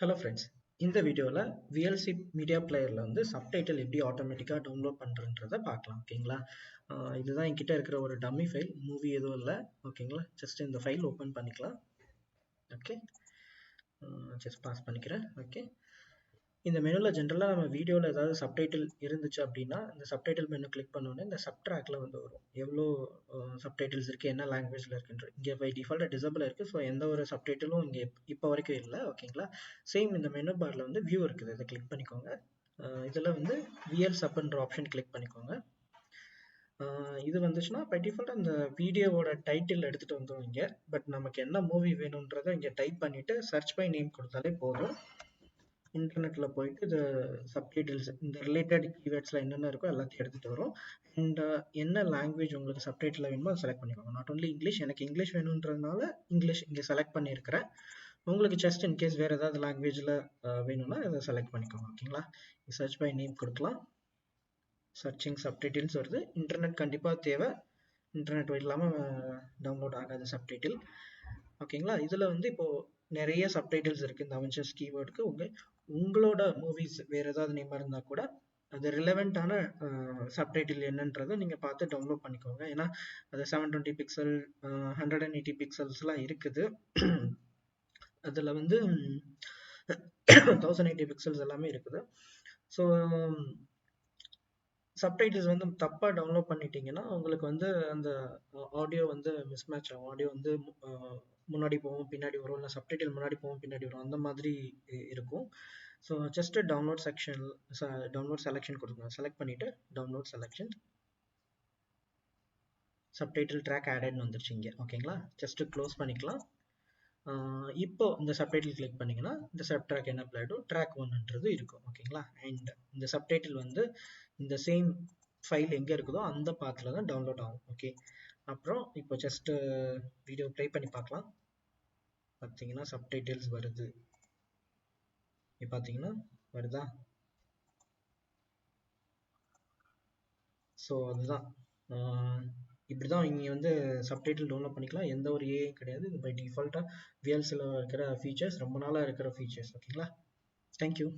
Hello friends, இந்த வீடியோவில் VLC media பிளேயரில் வந்து சப்டைட்டில் எப்படி ஆட்டோமேட்டிக்காக டவுன்லோட் பண்ணுறன்றதை பார்க்கலாம். ஓகேங்களா? இதுதான் என்கிட்ட இருக்கிற ஒரு டம்மி ஃபைல், மூவி எதுவும் இல்லை. ஓகேங்களா? ஜஸ்ட் இந்த ஃபைல் ஓப்பன் பண்ணிக்கலாம். ஓகே, ஜஸ்ட் பாஸ் பண்ணிக்கிறேன். ஓகே, இந்த மெனுவில் ஜென்ரலாக நம்ம வீடியோவில் ஏதாவது சப்டைட்டில் இருந்துச்சு அப்படின்னா இந்த சப்டைட்டில் மெனு கிளிக் பண்ணோன்னே இந்த சப்ட்ராக்ல வந்து வரும். எவ்வளோ சப்டைட்டில்ஸ் இருக்குது, என்ன லாங்குவேஜில் இருக்குன்ற. இங்கே பை டிஃபால்ட்டாக டிசபிள் இருக்குது. ஸோ எந்த ஒரு சப்டைட்டிலும் இங்கே இப்போ வரைக்கும் இல்லை. ஓகேங்களா? சேம் இந்த மெனு பாரில் வந்து வியூ இருக்குது, இதை கிளிக் பண்ணிக்கோங்க. இதில் வந்து VL சப்ன்ற ஆப்ஷன் கிளிக் பண்ணிக்கோங்க. இது வந்துச்சுன்னா பை டிஃபால்ட் அந்த வீடியோவோட டைட்டில் எடுத்துகிட்டு வந்துடும் இங்கே. பட் நமக்கு என்ன மூவி வேணுன்றதை இங்கே டைப் பண்ணிவிட்டு சர்ச் பை நேம் கொடுத்தாலே போதும். இன்டர்நெட்ல போயிட்டு இது சப்டைட்டில்ஸ் இந்த ரிலேட்டட் கீவேர்ட்ஸ்ல என்னென்ன இருக்கோ எல்லாத்தையும் எடுத்துட்டு வரும். அண்ட் என்ன லாங்குவேஜ் உங்களுக்கு சப்டைட்டில் வேணுமோ அதை செலக்ட் பண்ணிக்கோங்க. நாட் ஒன்லி இங்கிலீஷ், எனக்கு இங்கிலீஷ் வேணுன்றதுனால இங்கிலீஷ் இங்கே செலக்ட் பண்ணியிருக்கிறேன். உங்களுக்கு ஜஸ்ட் இன்கேஸ் வேறு ஏதாவது லாங்குவேஜில் வேணும்னா இதை செலக்ட் பண்ணிக்கோங்க. ஓகேங்களா? சர்ச் பை நேம் கொடுக்கலாம். சர்ச்சிங் சப்டைட்டில்ஸ் வருது. இன்டர்நெட் கண்டிப்பாக தேவை, இன்டர்நெட் இல்லாமல் டவுன்லோட் ஆகாது சப்டைட்டில். ஓகேங்களா? இதில் வந்து இப்போது நிறைய சப்டைட்டில்ஸ் இருக்குது. இந்த அவெஞ்சர்ஸ் கீவேர்டுக்கு உங்களோட மூவிஸ் வேறு ஏதாவது நேமாக இருந்தால் கூட அது ரிலவெண்ட்டான சப்டைட்டில் என்னன்றதை நீங்கள் பார்த்து டவுன்லோட் பண்ணிக்கோங்க. ஏன்னா அது 720 பிக்சல் 180 பிக்சல்ஸ்லாம் இருக்குது. அதில் வந்து 1080 பிக்சல்ஸ் எல்லாமே இருக்குது. ஸோ சப்டைட்டில்ஸ் வந்து தப்பாக டவுன்லோட் பண்ணிட்டீங்கன்னா உங்களுக்கு வந்து அந்த ஆடியோ வந்து மிஸ்மேட்ச் ஆகும். ஆடியோ வந்து முன்னாடி போகும் பின்னாடி வரும், இல்லை சப்டைட்டில் முன்னாடி போகும் பின்னாடி வரும், அந்த மாதிரி இருக்கும். ஸோ ஜஸ்ட் டவுன்லோட் செலெக்ஷன் கொடுங்க. செலக்ட் பண்ணிவிட்டு டவுன்லோட் செலெக்ஷன், சப்டைட்டில் ட்ராக் ஆடட்னு வந்துருச்சு இங்கே. ஓகேங்களா? ஜஸ்ட் க்ளோஸ் பண்ணிக்கலாம். இப்போ இந்த சப்டைட்டில் கிளிக் பண்ணிங்கன்னா இந்த சப் ட்ராக் என்ன ஆகிடும், ட்ராக் 1ன்றது இருக்கும். ஓகேங்களா? அண்ட் இந்த சப்டைட்டில் வந்து இந்த சேம் ஃபைல் எங்கே இருக்குதோ அந்த பாத்தில் தான் டவுன்லோட் ஆகும். ஓகே, அப்புறம் இப்போ ஜஸ்ட் வீடியோ ப்ளே பண்ணி பார்க்கலாம். பார்த்தீங்கன்னா சப்டைட்டில்ஸ் வருது. இப்போ பார்த்தீங்கன்னா வருதா? ஸோ அதுதான், இப்படி தான் இங்கே வந்து சப்டைட்டில் டவுன்லோட் பண்ணிக்கலாம். எந்த ஒரு ஏஐ கிடையாது. இது பை டிஃபால்ட்டாக VLCல இருக்கிற ஃபீச்சர்ஸ், ரொம்ப நாளாக இருக்கிற ஃபீச்சர்ஸ். ஓகேங்களா? தேங்க்யூ.